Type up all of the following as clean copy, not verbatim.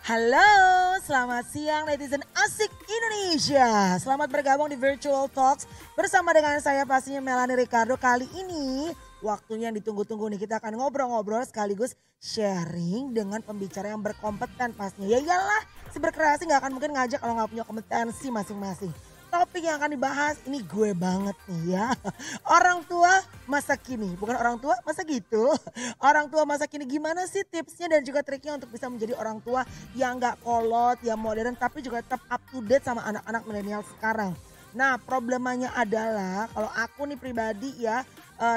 Halo, selamat siang netizen asik Indonesia. Selamat bergabung di Virtual Talks bersama dengan saya pastinya Melanie Ricardo. Kali ini waktunya yang ditunggu-tunggu nih, kita akan ngobrol-ngobrol sekaligus sharing dengan pembicara yang berkompeten pastinya. Ya iyalah, si berkreasi gak akan mungkin ngajak kalau gak punya kompetensi masing-masing. Topik yang akan dibahas ini gue banget nih ya. Orang tua masa kini, bukan orang tua masa gitu. Orang tua masa kini gimana sih tipsnya dan juga triknya untuk bisa menjadi orang tua yang gak kolot, yang modern tapi juga tetap up to date sama anak-anak milenial sekarang. Nah problemanya adalah kalau aku nih pribadi ya,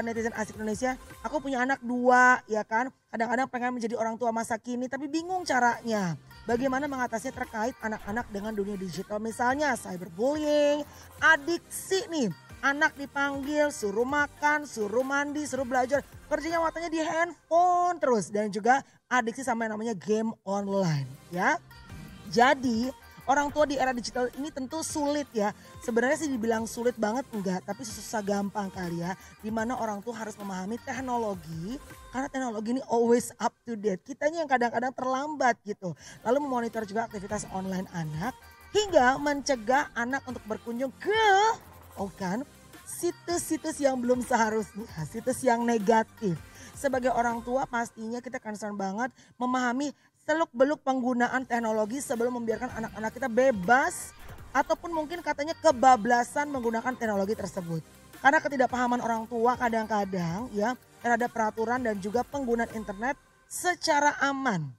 netizen asik Indonesia, aku punya anak 2 ya kan. Kadang-kadang pengen menjadi orang tua masa kini tapi bingung caranya. Bagaimana mengatasinya terkait anak-anak dengan dunia digital, misalnya cyberbullying, adiksi nih. Anak dipanggil, suruh makan, suruh mandi, suruh belajar. Kerjanya matanya di handphone terus. Dan juga adiksi sama yang namanya game online ya. Jadi orang tua di era digital ini tentu sulit ya. Sebenarnya sih dibilang sulit banget enggak, tapi susah gampang kali ya. Dimana orang tua harus memahami teknologi, karena teknologi ini always up to date. Kitanya yang kadang-kadang terlambat gitu. Lalu memonitor juga aktivitas online anak, hingga mencegah anak untuk berkunjung ke situs-situs yang belum seharusnya, situs yang negatif. Sebagai orang tua pastinya kita concern banget memahami seluk-beluk penggunaan teknologi sebelum membiarkan anak-anak kita bebas ataupun mungkin katanya kebablasan menggunakan teknologi tersebut. Karena ketidakpahaman orang tua kadang-kadang ya terhadap peraturan dan juga penggunaan internet secara aman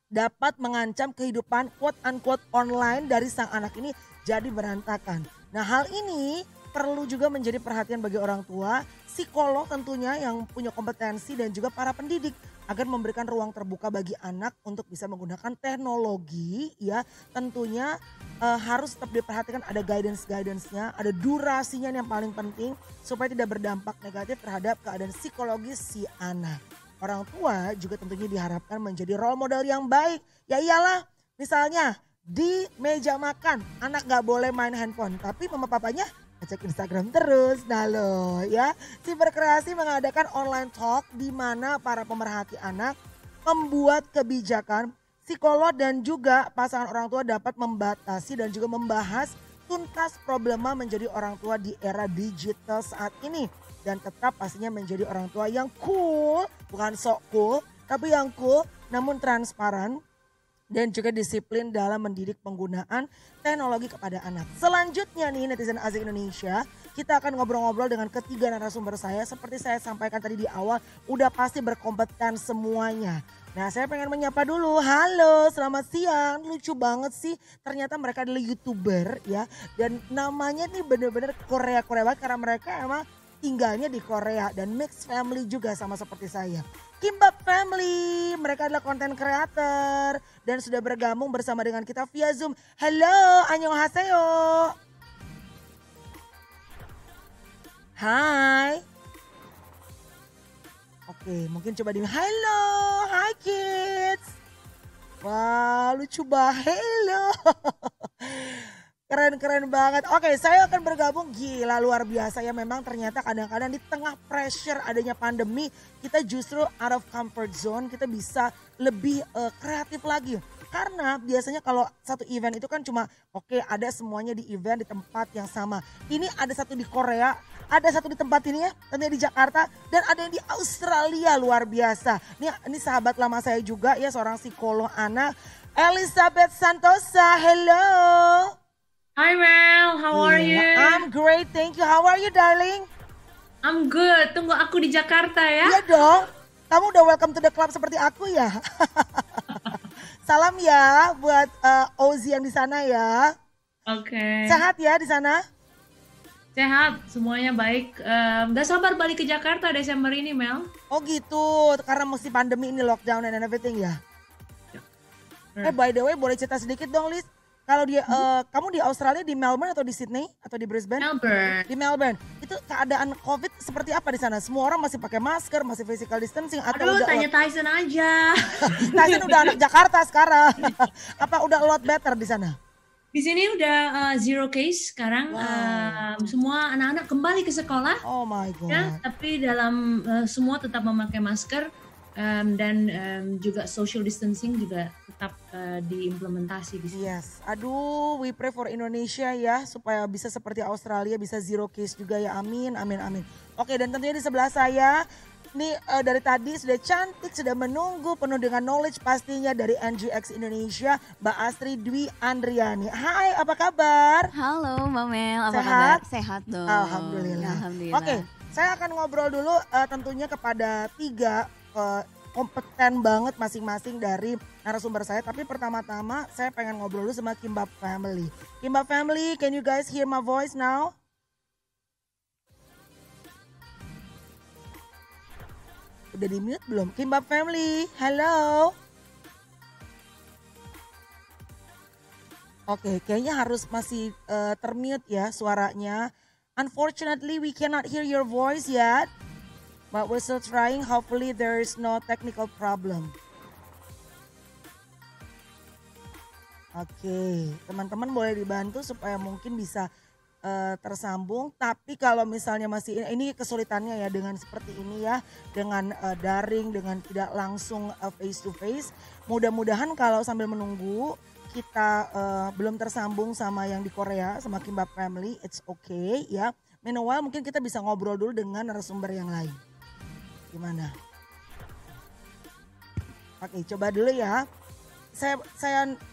dapat mengancam kehidupan quote unquote online dari sang anak ini jadi berantakan. Nah hal ini perlu juga menjadi perhatian bagi orang tua, psikolog tentunya yang punya kompetensi dan juga para pendidik agar memberikan ruang terbuka bagi anak untuk bisa menggunakan teknologi ya. Tentunya harus tetap diperhatikan, ada guidance-nya, ada durasinya yang paling penting supaya tidak berdampak negatif terhadap keadaan psikologis si anak. Orang tua juga tentunya diharapkan menjadi role model yang baik. Ya iyalah, misalnya di meja makan anak gak boleh main handphone tapi mama papanya cek Instagram terus. Nah loh ya, si berkreasi mengadakan online talk di mana para pemerhati anak, membuat kebijakan, psikolog dan juga pasangan orang tua dapat membatasi dan juga membahas tuntas problema menjadi orang tua di era digital saat ini. Dan tetap pastinya menjadi orang tua yang cool, bukan sok cool, tapi yang cool namun transparan. Dan juga disiplin dalam mendidik penggunaan teknologi kepada anak. Selanjutnya nih netizen asik Indonesia, kita akan ngobrol-ngobrol dengan ketiga narasumber saya. Seperti saya sampaikan tadi di awal, udah pasti berkompeten semuanya. Nah saya pengen menyapa dulu, halo selamat siang, lucu banget sih. Ternyata mereka adalah YouTuber ya. Dan namanya nih bener-bener Korea-Korea banget karena mereka emang tinggalnya di Korea dan mixed family juga sama seperti saya. Kimbap Family, mereka adalah konten creator dan sudah bergabung bersama dengan kita via Zoom. Halo, annyeonghaseyo. Hai. Oke, mungkin coba di halo, hi kids. Wah, lucu banget. Hello. Keren-keren banget. Oke, saya akan bergabung, gila luar biasa ya. Memang ternyata kadang-kadang di tengah pressure adanya pandemi, kita justru out of comfort zone, kita bisa lebih kreatif lagi. Karena biasanya kalau satu event itu kan cuma oke, ada semuanya di event di tempat yang sama. Ini ada satu di Korea, ada satu di tempat ini ya, tentunya di Jakarta, dan ada yang di Australia, luar biasa. Ini sahabat lama saya juga ya, seorang psikolog anak, Elizabeth Santosa. Hello. Hi Mel, how are you? I'm great, thank you. How are you darling? I'm good, tunggu aku di Jakarta ya. Iya dong, kamu udah welcome to the club seperti aku ya. Salam ya buat Ozi yang di sana ya. Oke. Sehat ya di sana? Sehat, semuanya baik. Gak sabar balik ke Jakarta Desember ini Mel. Oh gitu, karena mesti pandemi ini lockdown and everything ya. By the way boleh cerita sedikit dong Liz. Kalau dia kamu di Australia, di Melbourne atau di Sydney atau di Brisbane? Melbourne. Di Melbourne. Itu keadaan COVID seperti apa di sana? Semua orang masih pakai masker, masih physical distancing atau Aduh, udah tanya Tyson aja. Tyson udah anak Jakarta sekarang. Apa udah a lot better di sana? Di sini udah zero case sekarang. Wow. Semua anak-anak kembali ke sekolah. Oh my god. Ya, tapi dalam semua tetap memakai masker dan juga social distancing juga tetap tetap diimplementasi di sini. Yes, aduh, we pray for Indonesia ya supaya bisa seperti Australia, bisa zero case juga ya, amin, amin, amin. Oke, dan tentunya di sebelah saya, ini dari tadi sudah cantik, sudah menunggu penuh dengan knowledge pastinya dari NGX Indonesia, Mbak Astri Dwi Andriani. Hai, apa kabar? Halo Mbak Mel, apa Sehat? kabar? Sehat dong. Alhamdulillah. Alhamdulillah. Oke, saya akan ngobrol dulu tentunya kepada tiga kompeten banget masing-masing dari narasumber saya. Tapi pertama-tama saya pengen ngobrol dulu sama Kimbap Family. Kimbap Family, can you guys hear my voice now? Udah di mute belum? Kimbap Family, hello. Oke, kayaknya harus masih termute ya suaranya. Unfortunately, we cannot hear your voice yet. But we're still trying. Hopefully there is no technical problem. Oke, teman-teman boleh dibantu supaya mungkin bisa tersambung. Tapi kalau misalnya masih ini kesulitannya ya dengan seperti ini ya, dengan daring, dengan tidak langsung face to face. Mudah-mudahan kalau sambil menunggu kita belum tersambung sama yang di Korea, sama Kimbap Family, it's okay ya. Meanwhile mungkin kita bisa ngobrol dulu dengan narasumber yang lain. Gimana? Oke, coba dulu ya. Saya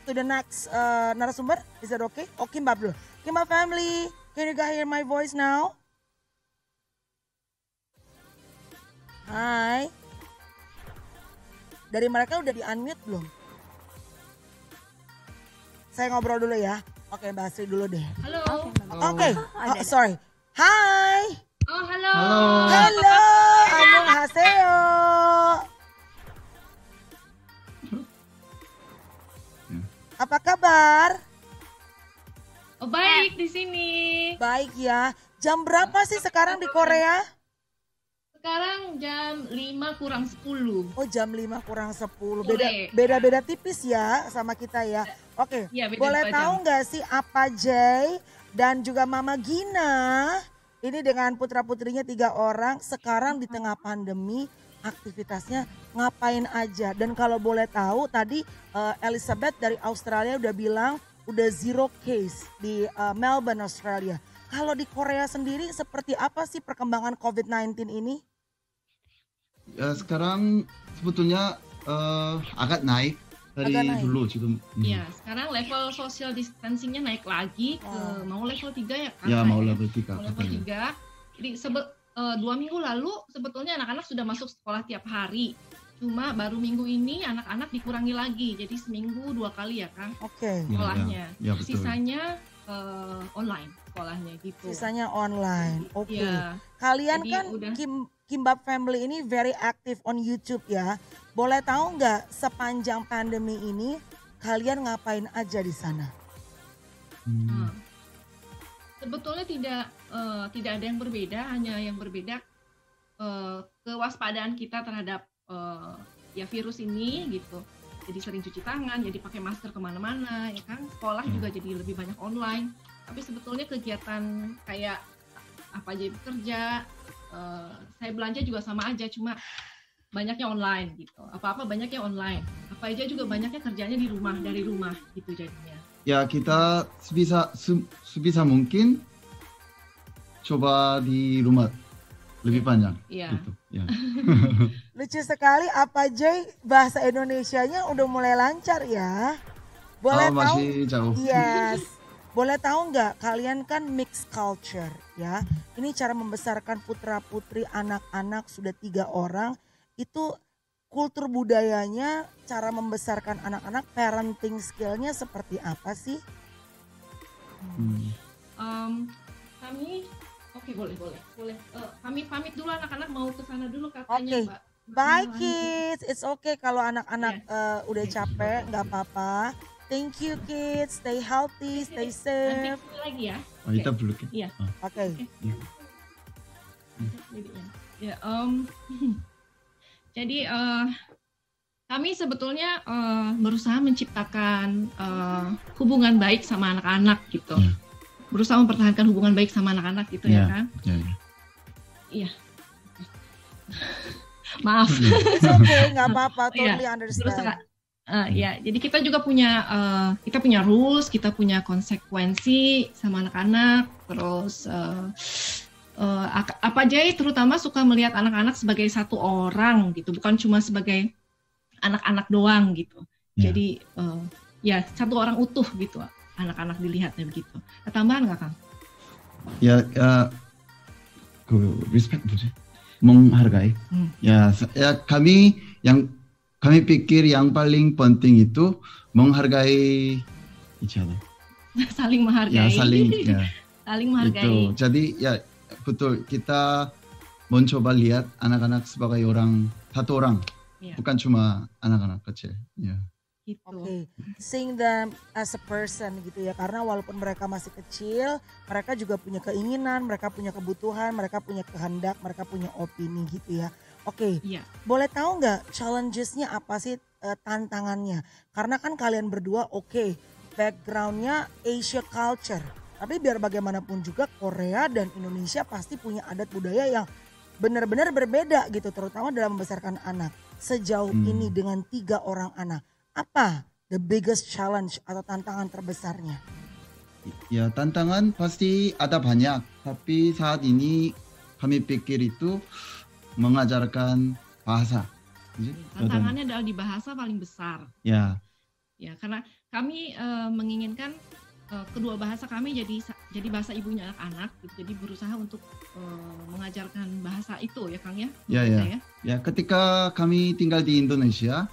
to the next narasumber. Is that okay? Oh, Kimbap dulu. Kimbap Family, can you guys hear my voice now? Hai. Dari mereka udah di-unmute belum? Saya ngobrol dulu ya. Oke, Mbak Astri dulu deh. Halo. Oke, sorry. Hai. Oh, halo. Halo. Annyeonghaseyo. Apa kabar? Oh, baik di sini. Baik ya. Jam berapa sih sekarang di Korea? Sekarang jam 5 kurang 10. Oh, jam 5 kurang 10. Sore. Beda-beda tipis ya sama kita ya. Oke, Iya, beda boleh 2 tahu jam. nggak sih apa Jay dan juga Mama Gina ini dengan putra-putrinya 3 orang sekarang di tengah pandemi aktivitasnya ngapain aja? Dan kalau boleh tahu tadi Elizabeth dari Australia udah bilang udah zero case di Melbourne, Australia. Kalau di Korea sendiri seperti apa sih perkembangan COVID-19 ini? Ya, sekarang sebetulnya agak naik dari Agak naik. dulu 지금. Iya, sekarang level social distancingnya naik lagi ke mau level 3 ya kan? Ya mau level 3 Mau level katanya. 3. Jadi 2 minggu lalu sebetulnya anak-anak sudah masuk sekolah tiap hari. Cuma baru minggu ini anak-anak dikurangi lagi. Jadi seminggu 2 kali ya kan Oke. sekolahnya. Ya, betul. Sisanya online sekolahnya gitu. Sisanya online. Oke. Iya. Kalian Jadi kan udah- Kimbap Family ini very active on YouTube ya. Boleh tahu nggak sepanjang pandemi ini kalian ngapain aja di sana? Nah, sebetulnya tidak ada yang berbeda, hanya yang berbeda kewaspadaan kita terhadap ya virus ini gitu. Jadi sering cuci tangan, jadi pakai masker kemana-mana, ya kan. Sekolah juga jadi lebih banyak online. Tapi sebetulnya kegiatan kayak apa aja bekerja, saya belanja juga sama aja, cuma banyaknya online gitu. Apa-apa banyaknya online. Apa aja juga banyaknya kerjanya di rumah, dari rumah gitu jadinya. Ya kita sebisa mungkin coba di rumah lebih panjang. Iya. Gitu. Ya. Lucu sekali apa Jay bahasa Indonesianya udah mulai lancar ya. Boleh tahu? masih jauh. Yes. Boleh tahu nggak kalian kan mixed culture ya. Ini cara membesarkan putra-putri anak-anak sudah 3 orang. Itu kultur budayanya, cara membesarkan anak-anak, parenting skillnya seperti apa sih? Kami oke boleh. Kami pamit dulu, anak-anak mau ke sana dulu katanya, Oke. Mbak. Bye kids, it's okay kalau anak-anak udah capek, nggak apa-apa. Thank you kids, stay healthy, stay Nanti safe. kesini lagi ya. Oh, kita belum. Iya. Oke. Ya, jadi kami sebetulnya berusaha menciptakan hubungan baik sama anak-anak gitu. Ya. Berusaha mempertahankan hubungan baik sama anak-anak gitu ya kan. Ya. Iya. Maaf. It's okay, nggak apa-apa, Iya, totally understand. Ya, jadi kita juga punya rules, kita punya konsekuensi sama anak-anak. Terus apa Jay terutama suka melihat anak-anak sebagai satu orang gitu, bukan cuma sebagai anak-anak doang gitu. Jadi ya satu orang utuh gitu, anak-anak dilihatnya begitu. Ada tambahan nggak Kang? Ya, respect 뭐지? menghargai. Ya, kami pikir yang paling penting itu menghargai each other. Saling menghargai. Ya, saling menghargai. Itu. Jadi ya betul, kita mencoba lihat anak-anak sebagai satu orang, bukan cuma anak-anak kecil. Ya. Gitu. Oke, seeing them as a person gitu ya, karena walaupun mereka masih kecil, mereka juga punya keinginan, mereka punya kebutuhan, mereka punya kehendak, mereka punya opini gitu ya. Oke, boleh tahu nggak challenges-nya apa sih, tantangannya? Karena kan kalian berdua background-nya Asia culture, tapi biar bagaimanapun juga Korea dan Indonesia pasti punya adat budaya yang benar-benar berbeda gitu, terutama dalam membesarkan anak. Sejauh ini dengan 3 orang anak, apa the biggest challenge atau tantangan terbesarnya? Ya, tantangan pasti ada banyak, tapi saat ini kami pikir itu mengajarkan bahasa. Tantangannya adalah di bahasa paling besar. Ya. Ya, karena kami menginginkan kedua bahasa kami jadi bahasa ibunya anak-anak, gitu. Jadi berusaha untuk mengajarkan bahasa itu ya Kang ya. Ya, ketika kami tinggal di Indonesia,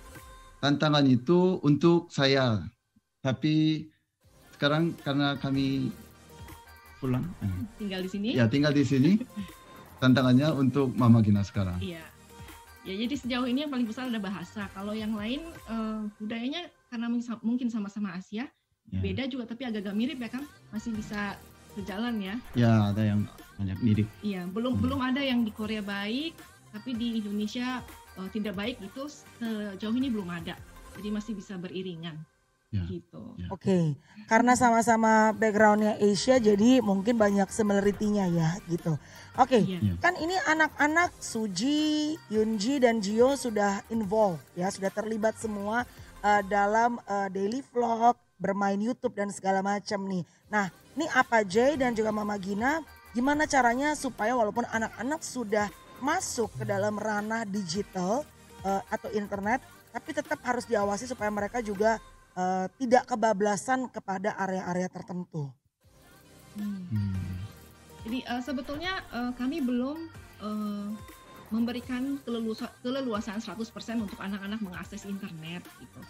tantangan itu untuk saya, tapi sekarang karena kami pulang tinggal di sini. Ya, tinggal di sini. Tantangannya untuk Mama Gina sekarang. Iya. Ya, jadi sejauh ini yang paling besar ada bahasa. Kalau yang lain budayanya karena mungkin sama-sama Asia, beda juga tapi agak-agak mirip ya Kang. Masih bisa berjalan ya. Ya, ada yang banyak mirip. Iya, belum ada yang di Korea baik, tapi di Indonesia tidak baik, itu sejauh ini belum ada, jadi masih bisa beriringan gitu. Oke, karena sama-sama backgroundnya Asia, jadi mungkin banyak similarity-nya ya gitu. Oke, kan ini anak-anak Suji, Yunji dan Gio sudah involved ya, sudah terlibat semua dalam daily vlog, bermain YouTube dan segala macam nih. Nah, ini apa Jay dan juga Mama Gina, gimana caranya supaya walaupun anak-anak sudah masuk ke dalam ranah digital atau internet, tapi tetap harus diawasi supaya mereka juga tidak kebablasan kepada area-area tertentu. Jadi sebetulnya kami belum memberikan keleluasan 100% untuk anak-anak mengakses internet gitu.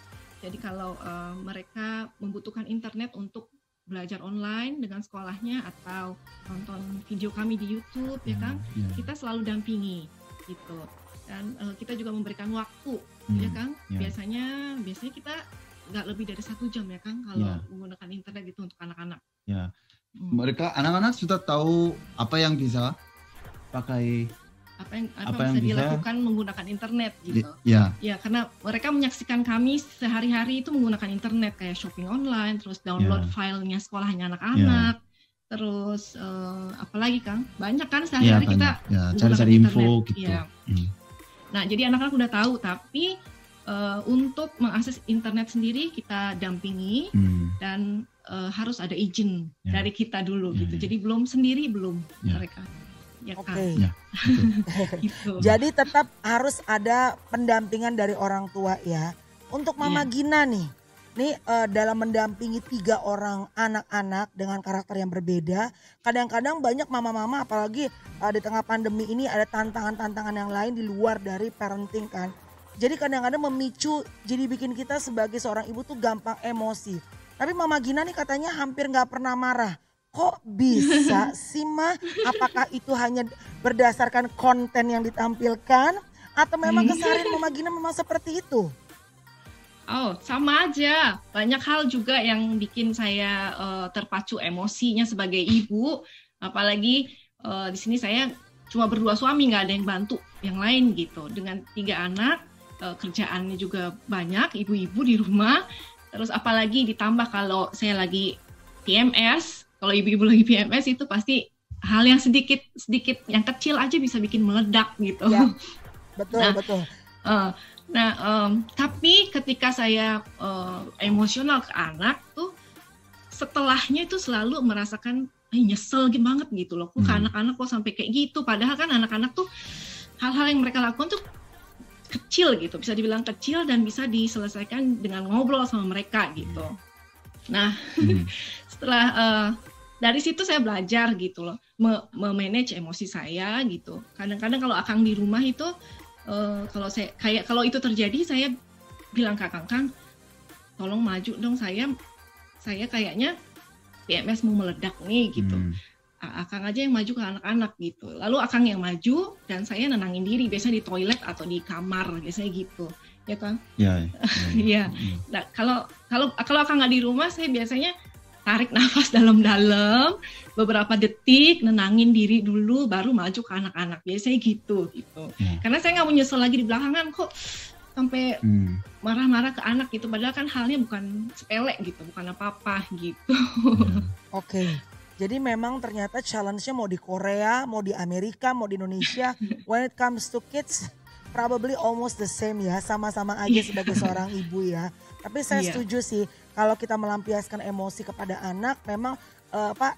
Jadi kalau mereka membutuhkan internet untuk belajar online dengan sekolahnya atau nonton video kami di YouTube ya Kang, kita selalu dampingi gitu. Dan kita juga memberikan waktu ya Kang. Biasanya kita nggak lebih dari 1 jam ya Kang kalau menggunakan internet gitu untuk anak-anak. Ya. Mereka anak-anak sudah tahu apa yang bisa pakai, apa yang bisa dilakukan menggunakan internet gitu. Ya, karena mereka menyaksikan kami sehari-hari itu menggunakan internet, kayak shopping online, terus download filenya sekolahnya anak-anak, terus apalagi Kang, banyak kan sehari-hari kita cari-cari info gitu. Nah, jadi anak-anak udah tahu, tapi untuk mengakses internet sendiri kita dampingi dan harus ada izin dari kita dulu gitu. Jadi belum mereka. Oke. Gitu. Jadi tetap harus ada pendampingan dari orang tua ya. Untuk Mama Gina nih dalam mendampingi 3 orang anak-anak dengan karakter yang berbeda, kadang-kadang banyak mama-mama apalagi di tengah pandemi ini ada tantangan-tantangan yang lain di luar dari parenting kan. Jadi kadang-kadang memicu, jadi bikin kita sebagai seorang ibu tuh gampang emosi. Tapi Mama Gina nih katanya hampir nggak pernah marah. Kok bisa sih Ma? Apakah itu hanya berdasarkan konten yang ditampilkan atau memang keseharian Mama Gina memang seperti itu? Oh, sama aja. Banyak hal juga yang bikin saya terpacu emosinya sebagai ibu. Apalagi di sini saya cuma berdua suami, nggak ada yang bantu yang lain gitu. Dengan 3 anak, kerjaannya juga banyak, ibu-ibu di rumah. Terus apalagi ditambah kalau saya lagi PMS. Kalau ibu-ibu lagi PMS itu pasti hal yang sedikit yang kecil aja bisa bikin meledak gitu. Ya, betul. Nah, tapi ketika saya emosional ke anak tuh, setelahnya itu selalu merasakan nyesel banget gitu loh. Kok anak-anak kok sampai kayak gitu? Padahal kan anak-anak tuh hal-hal yang mereka lakukan tuh kecil gitu, bisa dibilang kecil dan bisa diselesaikan dengan ngobrol sama mereka gitu. Nah, setelah dari situ saya belajar gitu loh, memanage emosi saya gitu. Kadang-kadang kalau Akang di rumah itu kalau itu terjadi, saya bilang ke Akang, tolong maju dong, saya kayaknya PMS mau meledak nih gitu. Akang aja yang maju ke anak-anak gitu. Lalu Akang yang maju dan saya nenangin diri, biasanya di toilet atau di kamar, biasanya gitu. Ya Kang? Iya. Nah, kalau Akang nggak di rumah, saya biasanya tarik nafas dalam-dalam beberapa detik, nenangin diri dulu, baru maju ke anak-anak. Biasanya gitu. Karena saya nggak mau nyesel lagi di belakangan kok sampai marah-marah ke anak gitu. Padahal kan halnya bukan sepele gitu, bukan apa-apa gitu. Oke. Jadi memang ternyata challenge-nya mau di Korea, mau di Amerika, mau di Indonesia, when it comes to kids, probably almost the same ya, sama-sama aja sebagai seorang ibu ya. Tapi saya setuju sih, kalau kita melampiaskan emosi kepada anak, memang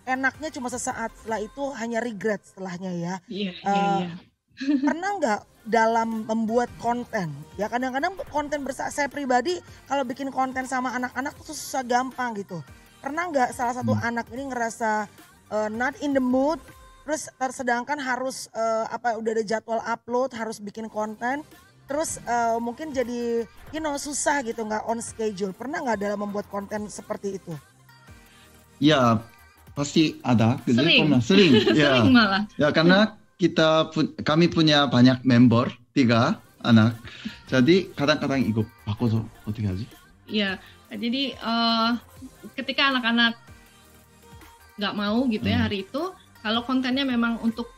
enaknya cuma sesaat, setelah itu hanya regret setelahnya ya. Pernah nggak dalam membuat konten? Ya kadang-kadang konten saya pribadi kalau bikin konten sama anak-anak tuh susah gampang gitu. Pernah nggak salah satu anak ini ngerasa not in the mood, terus sedangkan harus udah ada jadwal upload, harus bikin konten, terus mungkin jadi susah gitu, nggak on schedule. Pernah nggak dalam membuat konten seperti itu? Ya pasti ada. Sering. Ya. Sering malah. Ya karena kami punya banyak member, 3 anak. Jadi kadang-kadang ikut bakoso 어떻게 하지? Iya. Jadi ketika anak-anak nggak mau gitu ya hari itu, kalau kontennya memang untuk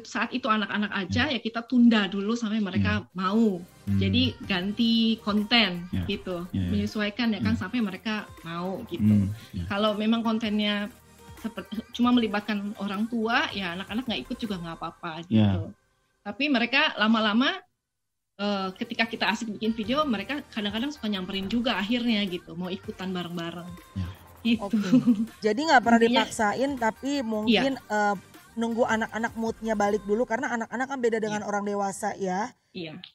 saat itu anak-anak aja, ya kita tunda dulu sampai mereka mau. Jadi ganti konten gitu, menyesuaikan ya kan sampai mereka mau gitu. Kalau memang kontennya cuma melibatkan orang tua, ya anak-anak nggak ikut juga nggak apa-apa gitu. Tapi mereka lama-lama ketika kita asik bikin video, mereka kadang-kadang suka nyamperin juga akhirnya gitu, mau ikutan bareng-bareng. Gitu. Jadi nggak pernah dipaksain, tapi mungkin nunggu anak-anak moodnya balik dulu, karena anak-anak kan beda dengan orang dewasa ya.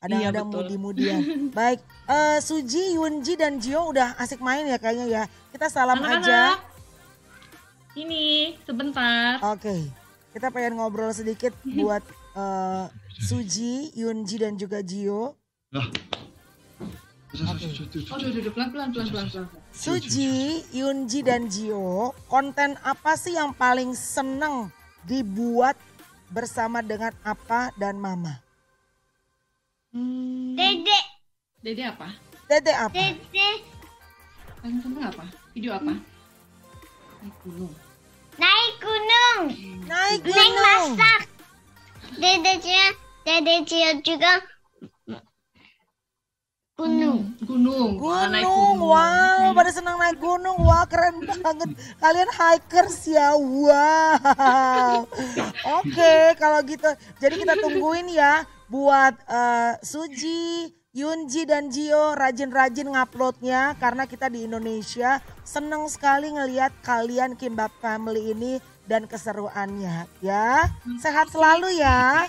Ada moody-moodian. Baik, Suji, Yunji dan Gio udah asik main ya kayaknya ya. Kita salam aja. Ini sebentar. Oke, kita pengen ngobrol sedikit buat Suji, Yunji dan juga Gio. Pelan-pelan. Suji, Yunji dan Gio, konten apa sih yang paling seneng dibuat bersama dengan apa dan mama? Dede apa? Dede apa? Paling seneng apa? Video apa? Naik gunung. Naik masak. Dede Cia juga gunung. Naik Gunung, wow, pada senang naik gunung, wah keren banget. Kalian hikers ya, wow. Oke, kalau gitu, jadi kita tungguin ya buat Suji, Yunji dan Gio rajin-rajin nguploadnya, karena kita di Indonesia seneng sekali ngelihat kalian Kimbap Family ini dan keseruannya ya. Sehat selalu ya.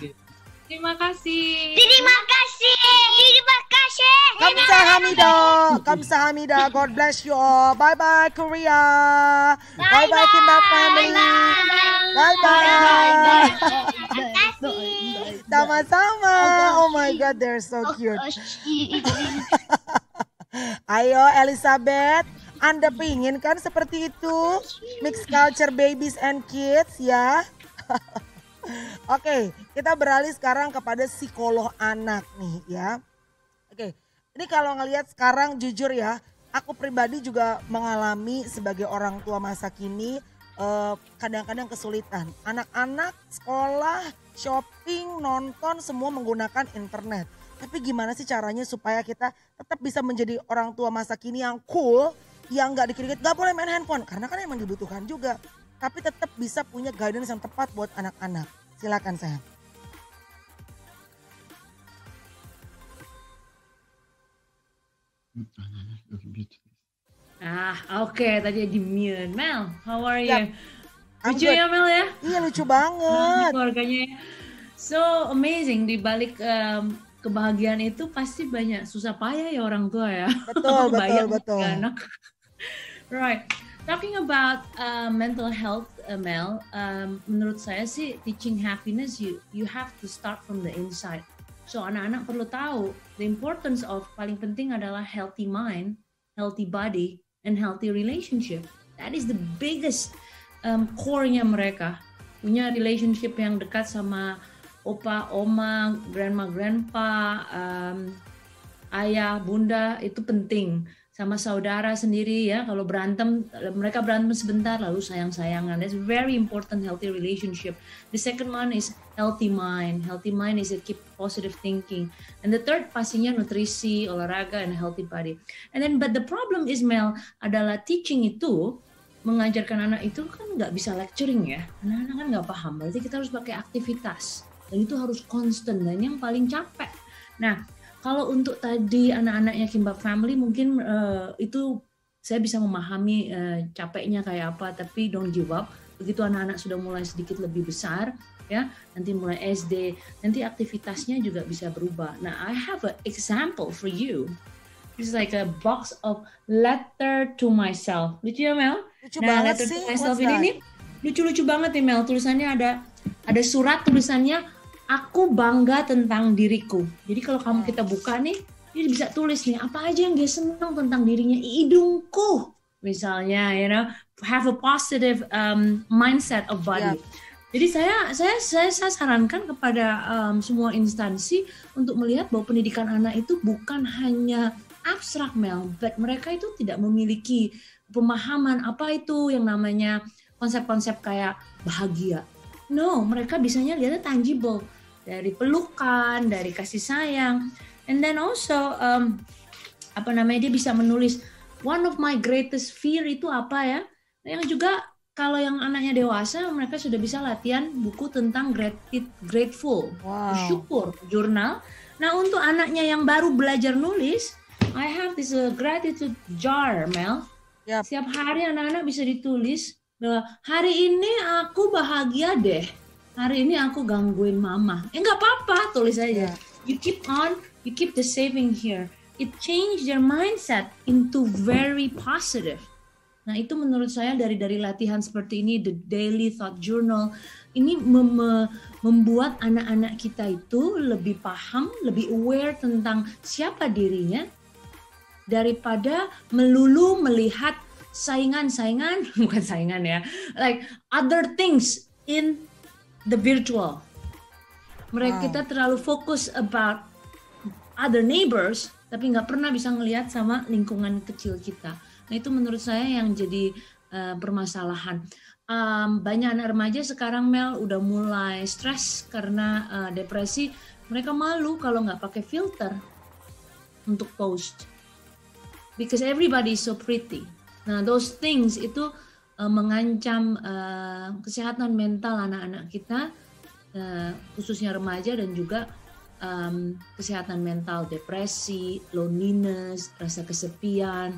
Terima kasih. Kamsahamnida. God bless you all. Bye bye Korea. Bye bye Kimbap Family. Bye bye. Sama-sama. Oh my God, they're so cute. Ayo Elizabeth, Anda pingin kan seperti itu? Mixed culture babies and kids ya. Oke, kita beralih sekarang kepada psikolog anak nih ya. Oke, ini kalau ngelihat sekarang jujur ya, aku pribadi juga mengalami sebagai orang tua masa kini kadang-kadang kesulitan. Anak-anak sekolah, shopping, nonton semua menggunakan internet. Tapi gimana sih caranya supaya kita tetap bisa menjadi orang tua masa kini yang cool, yang gak dikit-dikit gak boleh main handphone, karena kan emang dibutuhkan juga. Tapi tetap bisa punya guidance yang tepat buat anak-anak. Silakan sayang. 여기 뮤트. Oke, tadi di mute. Mel, how are you? Yap, I'm Lucu good. ya Mel ya? Iya lucu banget. Keluarganya. So amazing, di balik kebahagiaan itu pasti banyak susah payah ya orang tua ya. Betul, Bayang betul. anak. Right. Talking about mental health, Mel, menurut saya sih teaching happiness you have to start from the inside. So anak-anak perlu tahu the importance of paling penting adalah healthy mind, healthy body, and healthy relationship. That is the biggest core-nya mereka. Punya relationship yang dekat sama opa, oma, grandma, grandpa, ayah, bunda, itu penting. Sama saudara sendiri ya, kalau berantem, mereka berantem sebentar lalu sayang-sayangan. That's very important, healthy relationship. The second one is healthy mind. Healthy mind is keep positive thinking. And the third pastinya nutrisi, olahraga, and healthy body. And then but the problem is Mel, adalah teaching itu, mengajarkan anak itu kan nggak bisa lecturing ya. Anak-anak kan nggak paham, berarti kita harus pakai aktivitas. Dan itu harus constant, dan yang paling capek. Nah, kalau untuk tadi anak-anaknya Kimbap Family mungkin itu saya bisa memahami capeknya kayak apa, tapi don't give up. Begitu anak-anak sudah mulai sedikit lebih besar, ya nanti mulai SD, nanti aktivitasnya juga bisa berubah. Nah, I have an example for you. This is like a box of letter to myself. Lucu ya Mel? Lucu Nah, banget letter sih. to myself What's ini that? nih lucu-lucu banget nih Mel. Tulisannya ada surat tulisannya, aku bangga tentang diriku. Jadi kalau kamu kita buka nih, dia bisa tulis nih apa aja yang dia senang tentang dirinya. Hidungku misalnya, you know, have a positive mindset of body. Yep. Jadi saya sarankan kepada semua instansi untuk melihat bahwa pendidikan anak itu bukan hanya abstrak Mel, but mereka itu tidak memiliki pemahaman apa itu yang namanya konsep-konsep kayak bahagia. No, mereka bisanya lihatnya tangible. Dari pelukan, dari kasih sayang, and then also dia bisa menulis one of my greatest fear itu apa ya? Yang juga kalau yang anaknya dewasa mereka sudah bisa latihan buku tentang grateful, bersyukur, jurnal. Nah untuk anaknya yang baru belajar nulis, I have this gratitude jar, Mel. Yep. Setiap hari anak-anak bisa ditulis bahwa hari ini aku bahagia deh. Hari ini aku gangguin mama. Nggak apa-apa, tulis aja. You keep the saving here. It change their mindset into very positive. Nah itu menurut saya dari latihan seperti ini, the daily thought journal, ini membuat anak-anak kita itu lebih paham, lebih aware tentang siapa dirinya, daripada melulu melihat saingan-saingan, bukan saingan ya, like other things in the virtual. Kita terlalu fokus about other neighbors, tapi nggak pernah bisa ngelihat sama lingkungan kecil kita. Nah itu menurut saya yang jadi permasalahan. Banyak anak remaja sekarang Mel udah mulai stres karena depresi. Mereka malu kalau nggak pakai filter untuk post, because everybody is so pretty. Nah those things itu mengancam kesehatan mental anak-anak kita, khususnya remaja, dan juga kesehatan mental, depresi, loneliness, rasa kesepian,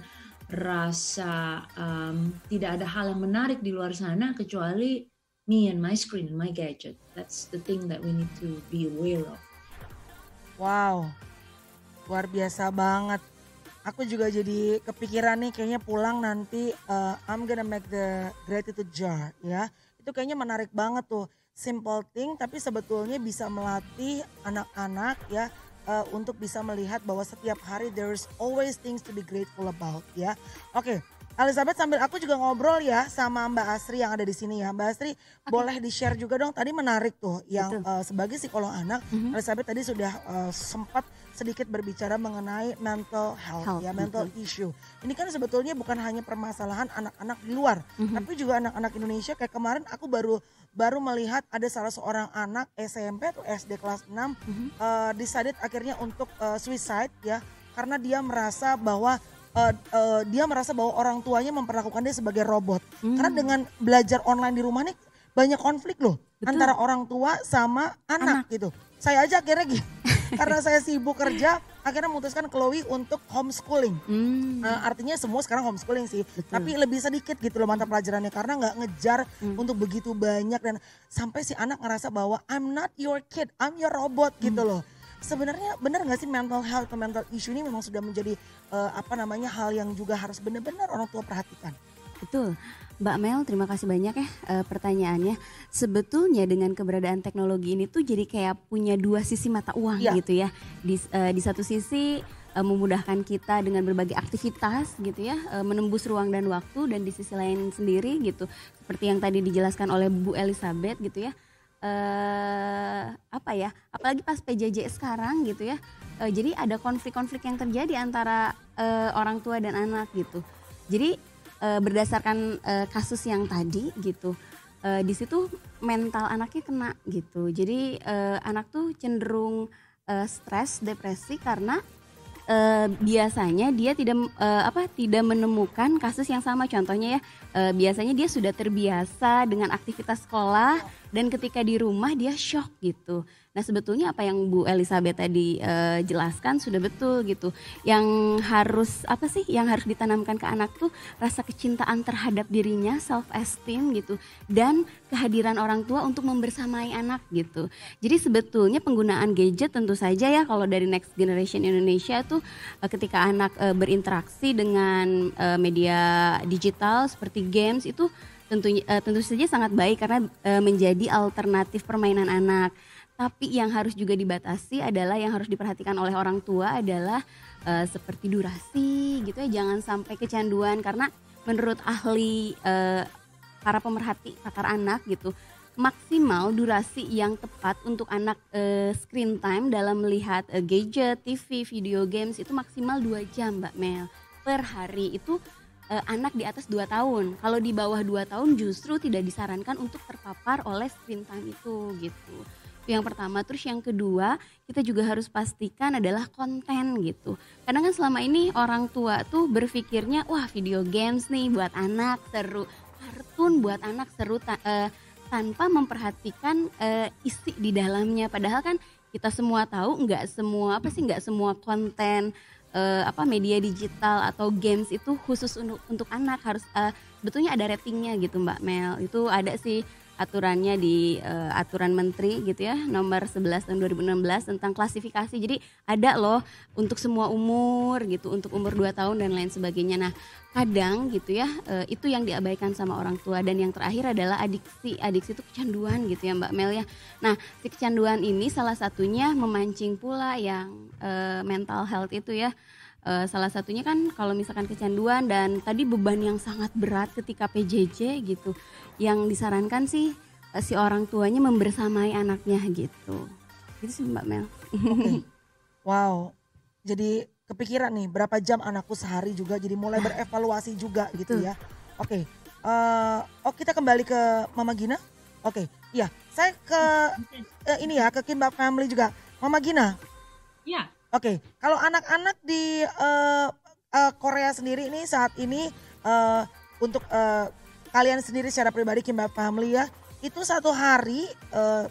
rasa tidak ada hal yang menarik di luar sana kecuali me and my screen and my gadget. That's the thing that we need to be aware of. Wow, luar biasa banget. Aku juga jadi kepikiran nih, kayaknya pulang nanti I'm gonna make the gratitude jar ya. Itu kayaknya menarik banget tuh. Simple thing tapi sebetulnya bisa melatih anak-anak ya untuk bisa melihat bahwa setiap hari there's always things to be grateful about ya. Oke, Elizabeth, sambil aku juga ngobrol ya sama Mbak Asri yang ada di sini ya. Mbak Asri, boleh di-share juga dong, tadi menarik tuh yang sebagai psikolog anak, Elizabeth tadi sudah sempat sedikit berbicara mengenai mental health ya, mental issue. Ini kan sebetulnya bukan hanya permasalahan anak-anak di luar, tapi juga anak-anak Indonesia. Kayak kemarin aku baru melihat ada salah seorang anak SMP atau SD kelas 6 decided akhirnya untuk suicide ya, karena dia merasa bahwa orang tuanya memperlakukan dia sebagai robot. Karena dengan belajar online di rumah nih banyak konflik loh. Betul. Antara orang tua sama anak gitu. Saya aja akhirnya karena saya sibuk kerja, akhirnya memutuskan Chloe untuk homeschooling. Artinya semua sekarang homeschooling sih, tapi lebih sedikit gitu loh mata pelajarannya karena nggak ngejar untuk begitu banyak dan sampai si anak ngerasa bahwa I'm not your kid, I'm your robot gitu loh. Sebenarnya benar nggak sih mental health atau mental issue ini memang sudah menjadi hal yang juga harus benar-benar orang tua perhatikan? Betul. Mbak Mel, terima kasih banyak ya pertanyaannya. Sebetulnya dengan keberadaan teknologi ini tuh jadi kayak punya dua sisi mata uang gitu ya. Di satu sisi memudahkan kita dengan berbagai aktivitas gitu ya, menembus ruang dan waktu, dan di sisi lain sendiri gitu, seperti yang tadi dijelaskan oleh Bu Elizabeth gitu ya. Apalagi pas PJJ sekarang gitu ya, jadi ada konflik-konflik yang terjadi antara orang tua dan anak gitu. Jadi berdasarkan kasus yang tadi gitu, di situ mental anaknya kena gitu. Jadi anak tuh cenderung stres, depresi karena biasanya dia tidak menemukan kasus yang sama. Contohnya ya, biasanya dia sudah terbiasa dengan aktivitas sekolah dan ketika di rumah dia shock gitu. Nah sebetulnya apa yang Bu Elizabeth tadi jelaskan sudah betul gitu. Yang harus ditanamkan ke anak tuh rasa kecintaan terhadap dirinya, self esteem gitu, dan kehadiran orang tua untuk membersamai anak gitu. Jadi sebetulnya penggunaan gadget tentu saja ya, kalau dari Next Generation Indonesia tuh ketika anak berinteraksi dengan media digital seperti games itu tentu saja sangat baik karena menjadi alternatif permainan anak. Tapi yang harus juga dibatasi adalah, yang harus diperhatikan oleh orang tua adalah seperti durasi gitu ya, jangan sampai kecanduan karena menurut ahli para pemerhati pakar anak gitu, maksimal durasi yang tepat untuk anak screen time dalam melihat gadget, TV, video games itu maksimal 2 jam Mbak Mel per hari. Itu anak di atas 2 tahun. Kalau di bawah 2 tahun justru tidak disarankan untuk terpapar oleh screen time itu gitu. Yang pertama. Terus yang kedua, kita juga harus pastikan adalah konten gitu. Kadang kan selama ini orang tua tuh berpikirnya, wah video games nih buat anak seru, kartun buat anak seru, tanpa memperhatikan isi di dalamnya. Padahal kan kita semua tahu nggak semua konten media digital atau games itu khusus untuk anak. Harus sebetulnya ada ratingnya gitu Mbak Mel. Itu ada sih aturannya di aturan menteri gitu ya, nomor 11 tahun 2016 tentang klasifikasi. Jadi ada loh untuk semua umur gitu, untuk umur 2 tahun dan lain sebagainya. Nah kadang gitu ya, itu yang diabaikan sama orang tua. Dan yang terakhir adalah adiksi itu kecanduan gitu ya Mbak Mel ya. Nah si kecanduan ini salah satunya memancing pula yang mental health itu ya. Salah satunya kan kalau misalkan kecanduan dan tadi beban yang sangat berat ketika PJJ gitu, yang disarankan sih si orang tuanya membersamai anaknya gitu. Gitu sih Mbak Mel. Okay. Wow, jadi kepikiran nih berapa jam anakku sehari juga, jadi mulai berevaluasi juga gitu ya. Oke, kita kembali ke Mama Gina. Oke, iya saya ke ke Kimbap Family juga. Mama Gina. Iya. Oke, kalau anak-anak di Korea sendiri ini saat ini untuk kalian sendiri secara pribadi Kimbap Family ya, itu satu hari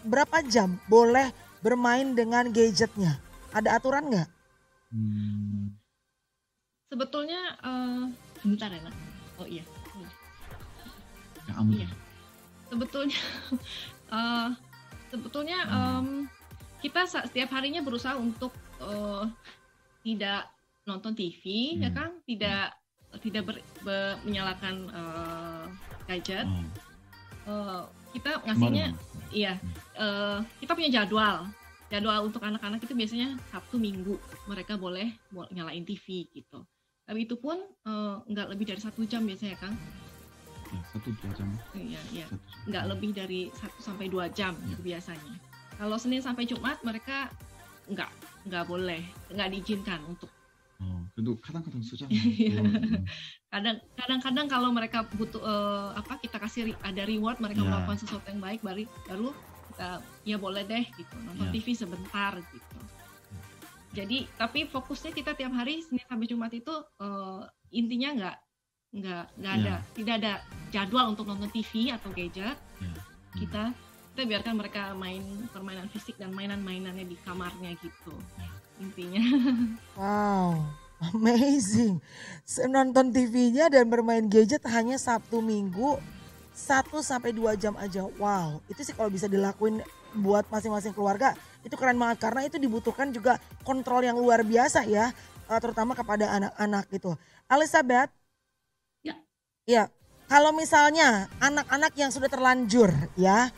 berapa jam boleh bermain dengan gadgetnya? Ada aturan nggak? Sebetulnya bentar ya Nak. Oh iya. Iya. Sebetulnya kita setiap harinya berusaha untuk tidak nonton TV ya kan, tidak menyalakan gadget. Kita ngasihnya kita punya jadwal untuk anak-anak itu biasanya Sabtu Minggu mereka boleh nyalain TV gitu. Tapi itu pun nggak lebih dari 1 jam biasanya kan. 1-2 jam. Iya. Nggak lebih dari 1-2 jam itu biasanya. Kalau Senin sampai Jumat mereka nggak boleh, nggak diizinkan untuk. Kedua kadang-kadang susah. Kadang-kadang kalau mereka butuh kita kasih ada reward, mereka melakukan sesuatu yang baik, baru kita ya boleh deh gitu nonton TV sebentar gitu. Jadi tapi fokusnya kita tiap hari Senin sampai Jumat itu intinya tidak ada jadwal untuk nonton TV atau gadget. Kita biarkan mereka main permainan fisik dan mainan-mainannya di kamarnya gitu. intinya. Wow, amazing. Nonton TV-nya dan bermain gadget hanya Sabtu Minggu 1-2 jam aja. Wow, itu sih kalau bisa dilakuin buat masing-masing keluarga itu keren banget karena itu dibutuhkan juga kontrol yang luar biasa ya, terutama kepada anak-anak gitu. Elizabeth? Ya. Ya, kalau misalnya anak-anak yang sudah terlanjur ya,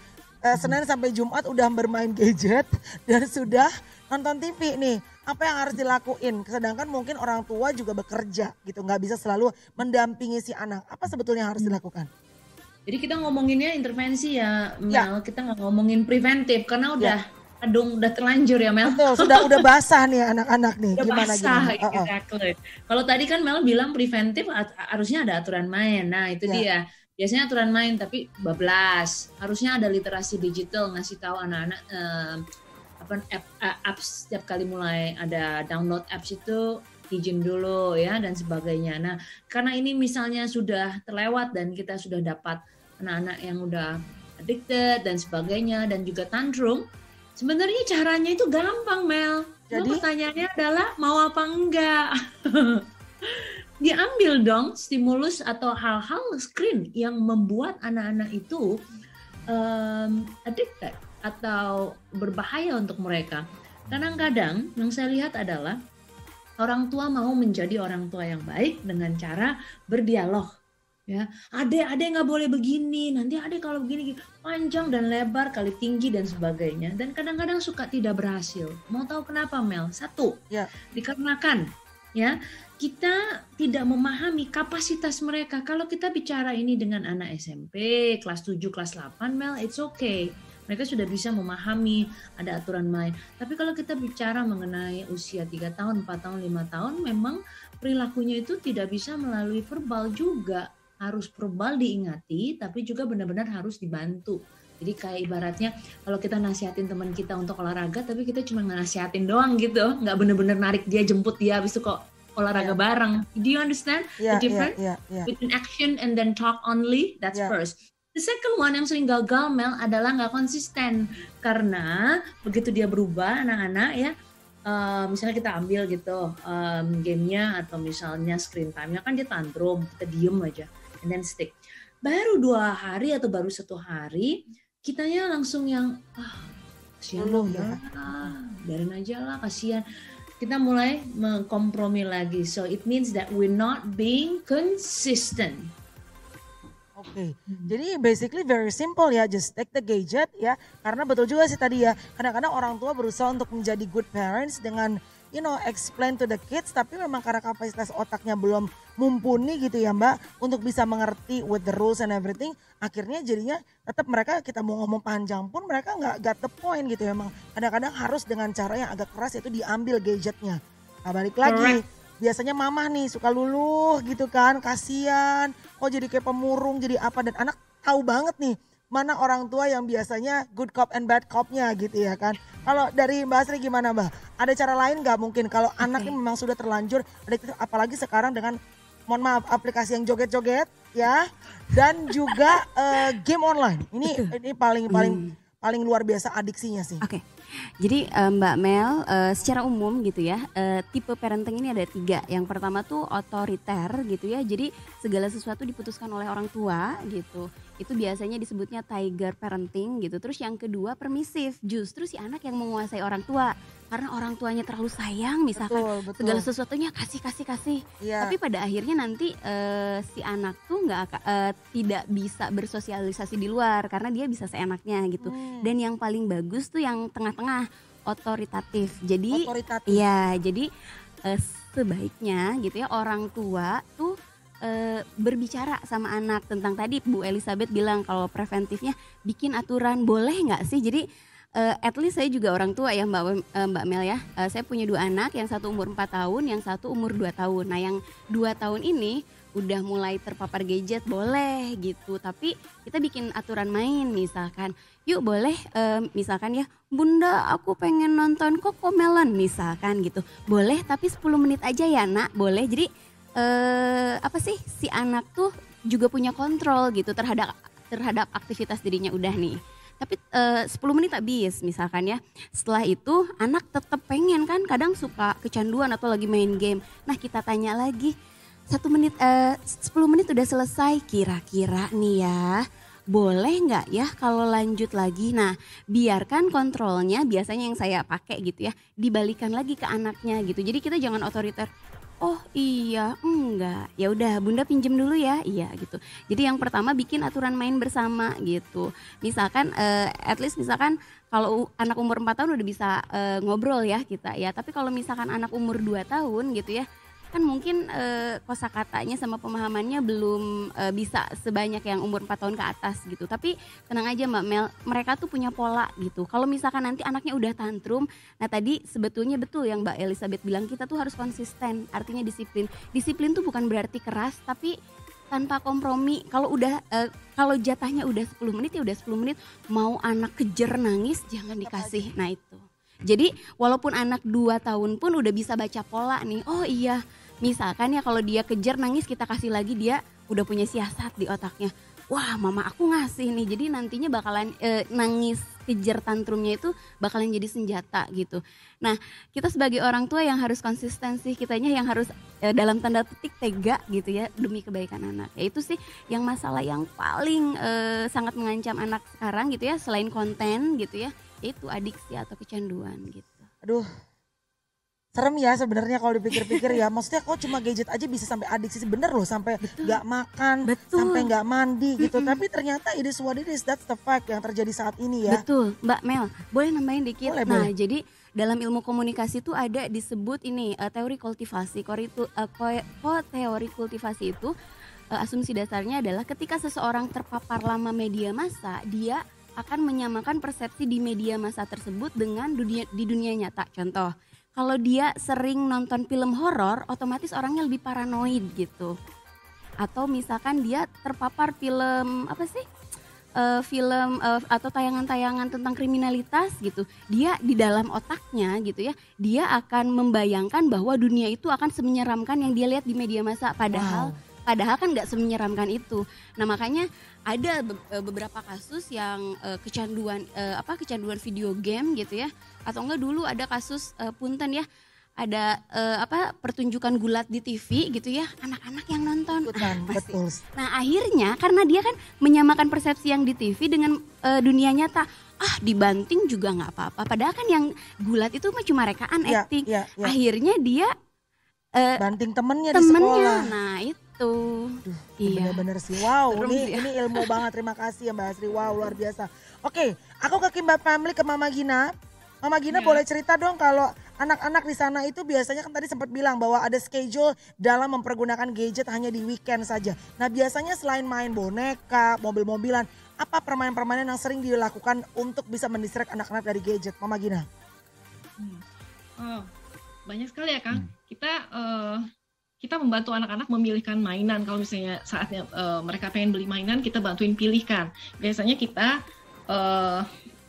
Senin sampai Jumat udah bermain gadget dan sudah nonton TV nih, apa yang harus dilakuin? Sedangkan mungkin orang tua juga bekerja gitu, nggak bisa selalu mendampingi si anak. Apa sebetulnya yang harus dilakukan? Jadi kita ngomonginnya intervensi ya Mel, kita nggak ngomongin preventif karena udah udah terlanjur ya Mel. Betul, udah basah nih anak-anak nih. Udah Gimana? Exactly. Kalau tadi kan Mel bilang preventif harusnya ada aturan main. Nah itu dia. Biasanya aturan main tapi bablas. Harusnya ada literasi digital, ngasih tahu anak-anak apps setiap kali mulai ada download apps itu izin dulu ya dan sebagainya. Nah karena ini misalnya sudah terlewat dan kita sudah dapat anak-anak yang udah addicted dan sebagainya dan juga tantrum, sebenarnya caranya itu gampang Mel. Jadi pertanyaannya adalah mau apa enggak? Diambil dong stimulus atau hal-hal screen yang membuat anak-anak itu addicted atau berbahaya untuk mereka. Kadang-kadang yang saya lihat adalah orang tua mau menjadi orang tua yang baik dengan cara berdialog. Ya, adek nggak boleh begini, nanti adek kalau begini panjang dan lebar kali tinggi dan sebagainya. Dan kadang-kadang suka tidak berhasil. Mau tahu kenapa Mel? Satu, dikarenakan ya kita tidak memahami kapasitas mereka. Kalau kita bicara ini dengan anak SMP kelas 7, kelas 8 Mel, it's okay. Mereka sudah bisa memahami ada aturan main. Tapi kalau kita bicara mengenai usia 3 tahun, 4 tahun, 5 tahun, memang perilakunya itu tidak bisa melalui verbal juga. Harus verbal diingati, tapi juga benar-benar harus dibantu. Jadi kayak ibaratnya kalau kita nasihatin teman kita untuk olahraga, tapi kita cuma nasihatin doang gitu. Nggak benar-benar narik dia, jemput dia, habis itu kok olahraga bareng. Do you understand the difference? Between action and then talk only, that's first. The second one yang sering gagal Mel adalah nggak konsisten karena begitu dia berubah anak-anak ya, misalnya kita ambil gitu gamenya atau misalnya screen time-nya kan dia tantrum, kita diem aja, and then stick. Baru 2 hari atau baru 1 hari, kitanya langsung yang kasihan loh ya, biarin aja lah kasihan. Kita mulai mengkompromi lagi, so it means that we're not being consistent. Oke, jadi basically very simple ya, just take the gadget ya. Karena betul juga sih tadi ya, kadang-kadang orang tua berusaha untuk menjadi good parents dengan explain to the kids, tapi memang karena kapasitas otaknya belum mumpuni gitu ya Mbak, untuk bisa mengerti with the rules and everything, akhirnya jadinya tetap mereka kita mau ngomong panjang pun mereka nggak got the point gitu ya. Memang kadang-kadang harus dengan cara yang agak keras yaitu diambil gadgetnya. Nah, balik lagi. Biasanya mama nih suka luluh gitu kan, kasihan, kok jadi kayak pemurung, jadi apa, dan anak tahu banget nih mana orang tua yang biasanya good cop and bad copnya gitu ya kan. Kalau dari Mbak Asri gimana Mbak? Ada cara lain nggak mungkin kalau anaknya memang sudah terlanjur, apalagi sekarang dengan mohon maaf aplikasi yang joget-joget ya, dan juga game online. Ini paling luar biasa adiksinya sih. Oke. Jadi Mbak Mel, secara umum gitu ya, tipe parenting ini ada 3. Yang pertama tuh otoriter gitu ya, jadi segala sesuatu diputuskan oleh orang tua gitu. Itu biasanya disebutnya tiger parenting gitu. Terus yang kedua permisif, justru si anak yang menguasai orang tua. Karena orang tuanya terlalu sayang misalkan, betul. Segala sesuatunya kasih. Yeah. Tapi pada akhirnya nanti si anak tuh tidak bisa bersosialisasi di luar karena dia bisa seenaknya gitu. Dan yang paling bagus tuh yang tengah-tengah, otoritatif. Jadi ya, jadi sebaiknya gitu ya orang tua tuh berbicara sama anak tentang tadi Bu Elizabeth bilang kalau preventifnya bikin aturan, boleh nggak sih? Jadi at least saya juga orang tua ya Mbak Mel ya. Saya punya 2 anak, yang satu umur 4 tahun, yang satu umur 2 tahun. Nah yang 2 tahun ini udah mulai terpapar gadget boleh gitu. Tapi kita bikin aturan main misalkan. Yuk boleh misalkan ya, Bunda aku pengen nonton Cocomelon misalkan gitu. Boleh tapi 10 menit aja ya nak, boleh. Jadi si anak tuh juga punya kontrol gitu terhadap aktivitas dirinya udah nih. Tapi 10 menit habis misalkan ya. Setelah itu anak tetap pengen kan, kadang suka kecanduan atau lagi main game. Nah kita tanya lagi, 10 menit udah selesai, kira-kira nih ya boleh nggak ya kalau lanjut lagi. Nah biarkan kontrolnya, biasanya yang saya pakai gitu ya, dibalikan lagi ke anaknya gitu. Jadi kita jangan otoriter, oh iya enggak, ya udah bunda pinjem dulu ya, iya gitu. Jadi yang pertama bikin aturan main bersama gitu. Misalkan at least misalkan kalau anak umur 4 tahun udah bisa ngobrol ya kita ya. Tapi kalau misalkan anak umur 2 tahun gitu ya, kan mungkin kosakatanya sama pemahamannya belum bisa sebanyak yang umur 4 tahun ke atas gitu. Tapi tenang aja Mbak Mel, mereka tuh punya pola gitu. Kalau misalkan nanti anaknya udah tantrum, nah tadi sebetulnya betul yang Mbak Elizabeth bilang, kita tuh harus konsisten, artinya disiplin. Disiplin tuh bukan berarti keras, tapi tanpa kompromi. Kalau udah kalau jatahnya udah 10 menit ya udah 10 menit, mau anak kejer nangis jangan dikasih. Nah itu. Jadi walaupun anak 2 tahun pun udah bisa baca pola nih. Oh iya, misalkan ya kalau dia kejar nangis kita kasih lagi, dia udah punya siasat di otaknya. Wah mama aku ngasih nih, jadi nantinya bakalan nangis kejar tantrumnya itu bakalan jadi senjata gitu. Nah kita sebagai orang tua yang harus konsistensi, kitanya yang harus dalam tanda petik tega gitu ya demi kebaikan anak. Ya itu sih yang masalah yang paling sangat mengancam anak sekarang gitu ya, selain konten gitu ya, itu adiksi atau kecanduan gitu. Aduh, serem ya sebenarnya kalau dipikir-pikir ya. Maksudnya kok cuma gadget aja bisa sampai adiksi, bener loh, sampai nggak makan, sampai nggak mandi gitu. Tapi ternyata it is what it is, that's the fact yang terjadi saat ini ya. Betul, Mbak Mel, boleh nambahin dikit? Boleh, nah, boleh. jadi dalam ilmu komunikasi itu ada disebut ini teori kultivasi. Teori kultivasi itu asumsi dasarnya adalah ketika seseorang terpapar lama media massa, dia akan menyamakan persepsi di media massa tersebut dengan di dunia nyata. Contoh, kalau dia sering nonton film horor, otomatis orangnya lebih paranoid gitu. Atau misalkan dia terpapar film atau tayangan-tayangan tentang kriminalitas gitu, dia di dalam otaknya gitu ya, dia akan membayangkan bahwa dunia itu akan semenyeramkan yang dia lihat di media massa. Padahal kan nggak semenyeramkan itu. Nah makanya ada beberapa kasus yang kecanduan video game gitu ya, atau enggak dulu ada kasus punten ya, ada pertunjukan gulat di TV gitu ya, anak-anak yang nonton. Betul. Nah akhirnya karena dia kan menyamakan persepsi yang di TV dengan dunia nyata, dibanting juga nggak apa-apa. Padahal kan yang gulat itu cuma rekaan, acting. Akhirnya dia banting temennya di sekolah. Nah itu. Iya. Bener-bener sih. Wow, ini ilmu banget. Terima kasih ya Mbak Asri. Wow, luar biasa. Oke, aku ke Kimba Family, ke Mama Gina. Mama Gina boleh cerita dong kalau anak-anak di sana itu biasanya kan tadi sempat bilang bahwa ada schedule dalam mempergunakan gadget hanya di weekend saja. Nah biasanya selain main boneka, mobil-mobilan, apa permainan-permainan yang sering dilakukan untuk bisa mendistract anak-anak dari gadget? Mama Gina. Banyak sekali ya Kang. Kita membantu anak-anak memilihkan mainan. Kalau misalnya saatnya mereka pengen beli mainan, kita bantuin pilihkan. Biasanya kita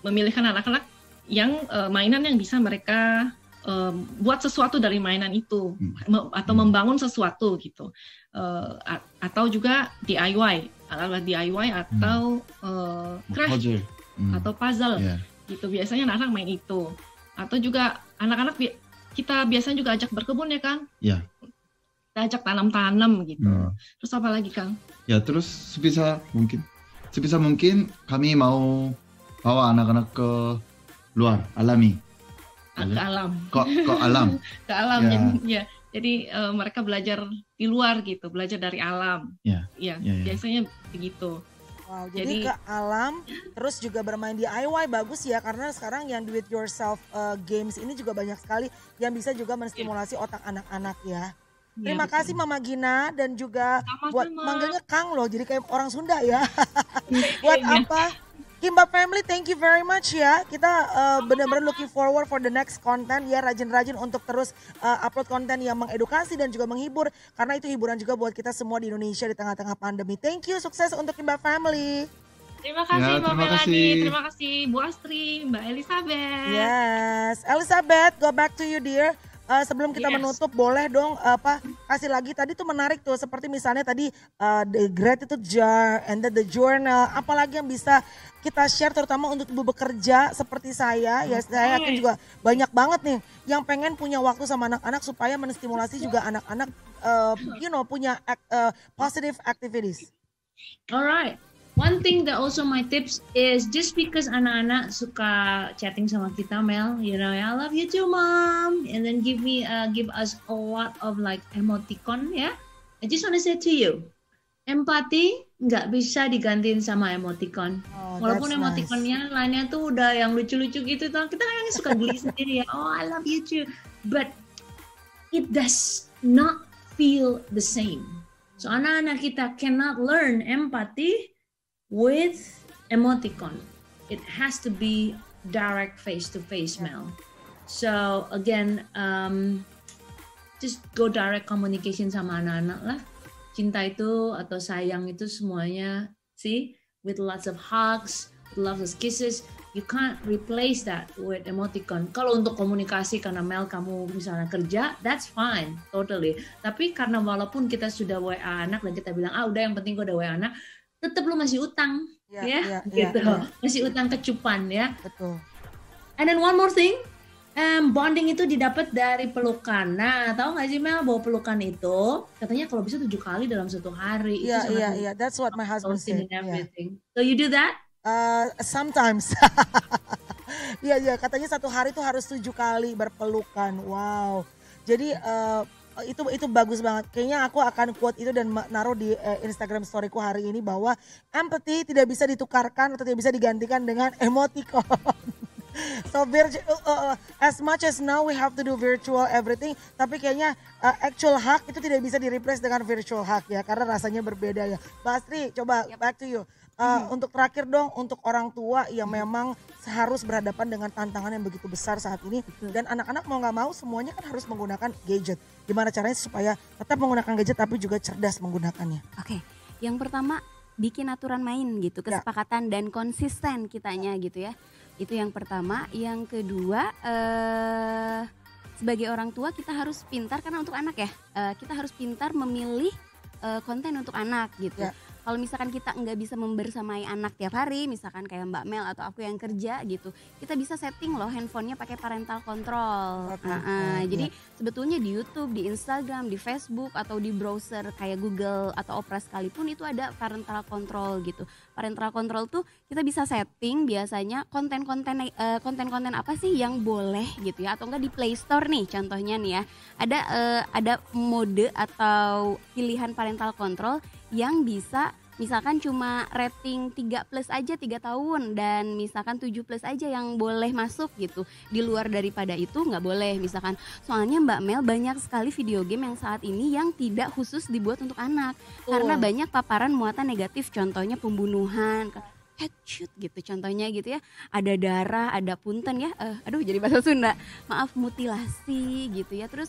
memilihkan anak-anak yang mainan yang bisa mereka buat sesuatu dari mainan itu, atau membangun sesuatu gitu, atau juga DIY atau craft atau puzzle gitu. Biasanya anak-anak main itu. Atau juga anak-anak kita biasanya juga ajak berkebun ya Kang. Iya. Kita ajak tanam-tanam gitu. Terus apa lagi Kang? Ya terus sebisa mungkin kami mau bawa anak-anak ke luar, alami. Ke alam. Ke alam. Ke alam ya. Jadi mereka belajar di luar gitu, belajar dari alam. Biasanya begitu. Wow, jadi ke alam, terus juga bermain DIY, bagus ya, karena sekarang yang do it yourself games ini juga banyak sekali yang bisa juga menstimulasi otak anak-anak ya. Terima kasih Mama Gina, dan juga buat manggilnya Kang loh, jadi kayak orang Sunda ya. Buat apa? Kimba Family, thank you very much ya. Kita benar-benar looking forward for the next content ya, rajin-rajin untuk terus upload konten yang mengedukasi dan juga menghibur, karena itu hiburan juga buat kita semua di Indonesia di tengah-tengah pandemi. Thank you, sukses untuk Kimba Family. Terima kasih Mbak Melani, terima kasih Bu Astri, Mbak Elizabeth. Yes, Elizabeth, go back to you dear. Sebelum kita Yes. menutup, boleh dong kasih lagi tadi tuh menarik tuh seperti misalnya tadi the gratitude jar and then the journal, apalagi yang bisa kita share terutama untuk ibu bekerja seperti saya ya, saya yakin juga banyak banget nih yang pengen punya waktu sama anak-anak supaya menstimulasi juga anak-anak punya positive activities. Alright. One thing that also my tips is just because anak-anak suka chatting sama kita, Mel, I love you too, mom, and then give us a lot of like emoticon, ya. I just want to say to you, empati nggak bisa digantiin sama emoticon. Walaupun emoticonnya lainnya tuh udah yang lucu-lucu gitu, kita kadang suka geli sendiri ya. Oh, I love you too, but it does not feel the same. So anak-anak kita cannot learn empathy with emoticon. It has to be direct face-to-face, Mel. So again, just go direct communication sama anak-anak lah. Cinta itu atau sayang itu semuanya, with lots of hugs, lots of kisses. You can't replace that with emoticon. Kalau untuk komunikasi karena Mel kamu misalnya kerja, that's fine, totally. Tapi karena walaupun kita sudah WA anak dan kita bilang, udah yang penting gue udah WA anak, tetap lu masih utang, gitu. Masih utang kecupan ya. Betul. And then one more thing, bonding itu didapat dari pelukan. Nah, tahu nggak sih Mel, bahwa pelukan itu katanya kalau bisa 7 kali dalam satu hari. Iya. That's what my husband said. So you do that? Sometimes. Iya, katanya satu hari tuh harus 7 kali berpelukan. Wow. Jadi itu bagus banget. Kayaknya aku akan quote itu dan naruh di Instagram storyku hari ini bahwa empathy tidak bisa ditukarkan atau tidak bisa digantikan dengan emoticon. So as much as now we have to do virtual everything, tapi kayaknya actual hug itu tidak bisa di-replace dengan virtual hug ya, karena rasanya berbeda ya. Mbak Astri, coba back to you. Untuk terakhir dong, untuk orang tua yang memang harus berhadapan dengan tantangan yang begitu besar saat ini. Dan anak-anak mau gak mau semuanya kan harus menggunakan gadget. Gimana caranya supaya tetap menggunakan gadget tapi juga cerdas menggunakannya? Oke, yang pertama bikin aturan main gitu, kesepakatan dan konsisten kitanya gitu ya. Itu yang pertama. Yang kedua, sebagai orang tua kita harus pintar, karena untuk anak ya, kita harus pintar memilih konten untuk anak gitu. Kalau misalkan kita nggak bisa membersamai anak tiap hari, misalkan kayak Mbak Mel atau aku yang kerja gitu, kita bisa setting loh handphonenya pakai parental control. Jadi sebetulnya di YouTube, di Instagram, di Facebook atau di browser kayak Google atau Opera sekalipun itu ada parental control gitu. Parental control tuh kita bisa setting biasanya konten-konten apa sih yang boleh gitu ya, atau enggak di Play Store nih contohnya nih ya. Ada mode atau pilihan parental control yang bisa misalkan cuma rating 3+ aja 3 tahun dan misalkan 7+ aja yang boleh masuk gitu. Di luar daripada itu nggak boleh misalkan. Soalnya Mbak Mel banyak sekali video game yang saat ini yang tidak khusus dibuat untuk anak. Karena banyak paparan muatan negatif, contohnya pembunuhan, headshot gitu contohnya gitu ya, ada darah, ada punten ya, jadi bahasa Sunda, maaf, mutilasi gitu ya, terus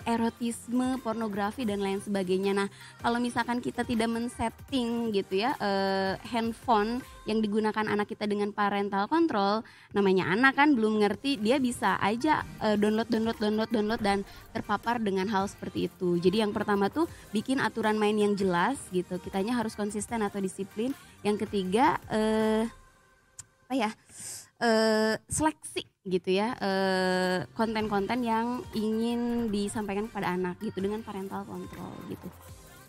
erotisme, pornografi dan lain sebagainya. Nah kalau misalkan kita tidak men-setting gitu ya handphone yang digunakan anak kita dengan parental control, namanya anak kan belum ngerti, dia bisa aja download dan terpapar dengan hal seperti itu. Jadi yang pertama tuh bikin aturan main yang jelas gitu, kitanya harus konsisten atau disiplin. Yang ketiga seleksi gitu ya, konten-konten yang ingin disampaikan kepada anak gitu dengan parental control gitu.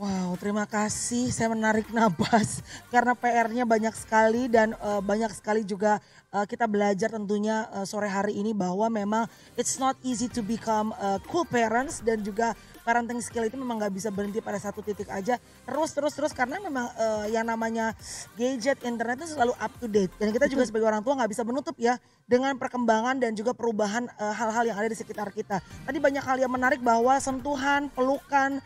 Wow, terima kasih. Saya menarik nafas karena PR-nya banyak sekali dan banyak sekali juga kita belajar tentunya sore hari ini bahwa memang it's not easy to become cool parents, dan juga parenting skill itu memang nggak bisa berhenti pada satu titik aja, terus karena memang yang namanya gadget, internet itu selalu up to date, dan kita juga sebagai orang tua nggak bisa menutup ya dengan perkembangan dan juga perubahan hal-hal yang ada di sekitar kita. Tadi banyak hal yang menarik bahwa sentuhan, pelukan,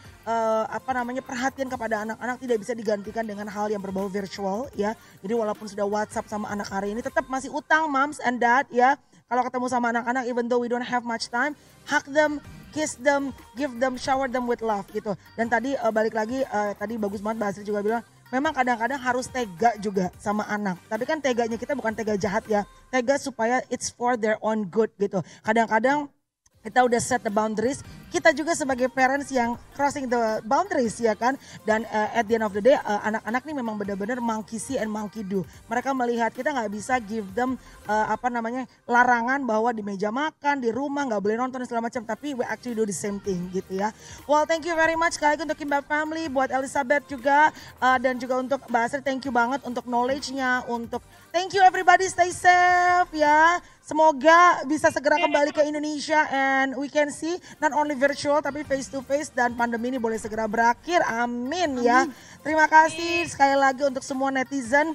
perhatian kepada anak-anak tidak bisa digantikan dengan hal yang berbau virtual ya. Jadi walaupun sudah WhatsApp sama anak hari ini, tetap masih utang moms and dad ya. Kalau ketemu sama anak-anak, even though we don't have much time, hug them, kiss them, give them, shower them with love gitu. Dan tadi balik lagi, tadi bagus banget Mbak Astri juga bilang, memang kadang-kadang harus tega juga sama anak. Tapi kan teganya kita bukan tega jahat ya, tega supaya it's for their own good gitu. Kadang-kadang kita udah set the boundaries, kita juga sebagai parents yang crossing the boundaries ya kan. Dan at the end of the day anak-anak nih memang benar-benar monkey see and monkey do. Mereka melihat kita nggak bisa give them larangan bahwa di meja makan, di rumah nggak boleh nonton dan segala macam. Tapi we actually do the same thing gitu ya. Well thank you very much sekali lagi untuk Kimbap Family, buat Elizabeth juga dan juga untuk Mbak Asri, thank you banget untuk knowledge-nya, untuk thank you everybody, stay safe ya. Semoga bisa segera kembali ke Indonesia and we can see not only virtual tapi face to face dan pandemi ini boleh segera berakhir. Amin ya. Terima kasih sekali lagi untuk semua netizen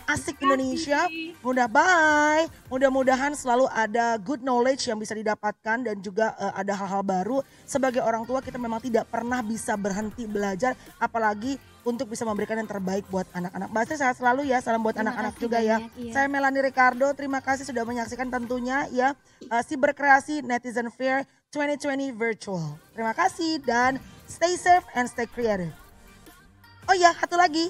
asik Indonesia. Mudah-mudahan selalu ada good knowledge yang bisa didapatkan dan juga ada hal-hal baru. Sebagai orang tua kita memang tidak pernah bisa berhenti belajar, apalagi untuk bisa memberikan yang terbaik buat anak-anak. Mbak Astri sehat selalu ya, salam buat anak-anak juga ya. Iya. Saya Melanie Ricardo, terima kasih sudah menyaksikan tentunya ya Siberkreasi Netizen Fair 2020 Virtual. Terima kasih dan stay safe and stay creative. Oh ya, satu lagi.